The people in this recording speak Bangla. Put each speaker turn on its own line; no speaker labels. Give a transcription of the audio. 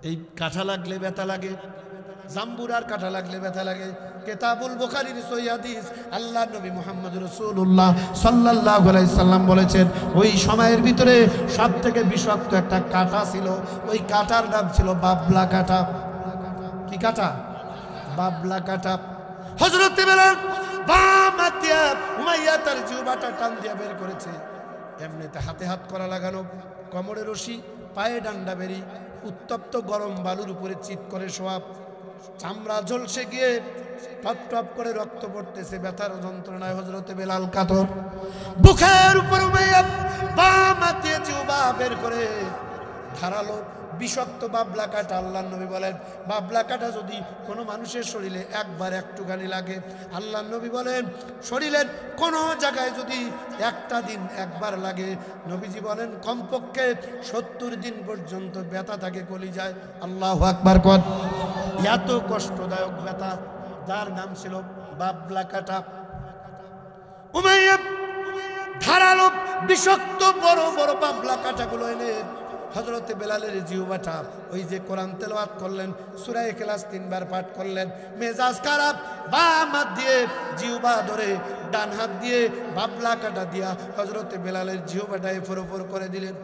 এই কাঁটা লাগলে ব্যথা লাগে, জাম্বুরার কাঁটা লাগলে ব্যথা লাগে। কিতাবুল বুখারীর সহিহ হাদিস, আল্লাহ নবী মুহাম্মদ রাসূলুল্লাহ সাল্লাল্লাহু আলাইহি সাল্লাম বলেছেন, ওই সময়ের ভিতরে সবথেকে বিষাক্ত একটা কাঁটা ছিল। ওই কাঁটার নাম ছিল বাবলা কাঁটা। কি কাঁটা? বাবলা কাঁটা। হযরত বেলাল বাম হাত দিয়ে উমাইয়া তার জিহ্বাটা টান দিয়ে বের করেছে। এমনিতে হাতে হাত করা লাগানো, কোমরে রশি, পায়ে ডান্ডা বেরি, উত্তপ্ত গরম বালুর উপরে চিৎ করে শোয়া, চামড়া ঝলসে গিয়ে টপ টপ করে রক্ত পড়তেছে, ব্যথার যন্ত্রণায় হযরত বেলাল কাতর। বুকের উপর উমাইয়া বাম হাত দিয়ে জিহ্বা বের করে ধারালো বিষাক্ত বাবলা কাঁটা। আল্লাহর নবী বলেন, বাবলা কাঁটা যদি কোনো মানুষের শরীরে একবার একটুখানি লাগে, আল্লাহর নবী বলেন শরীরের কোনো জায়গায় যদি একটা দিন একবার লাগে, নবীজি বলেন কমপক্ষে 70 দিন পর্যন্ত ব্যথা থাকে কলিজায়। আল্লাহু আকবার কর। এত কষ্টদায়ক ব্যথা, যার নাম ছিল বাবলা কাঁটা। উমাইয়া ধারালো বিষাক্ত বড় বড় বাবলা কাঁটাগুলো এনে হযরত বেলালের জিহ্বাটা, ওই যে কোরআন তেলাওয়াত করলেন, সূরা ইখলাস 3 বার পাঠ করলেন, মেজাজ খারাপ, বাম হাত দিয়ে জিহ্বা ধরে ডান হাত দিয়ে বাবলা কাঁটা দিয়া হযরত বেলালের জিহ্বাটা এফর ওপর করে দিলেন।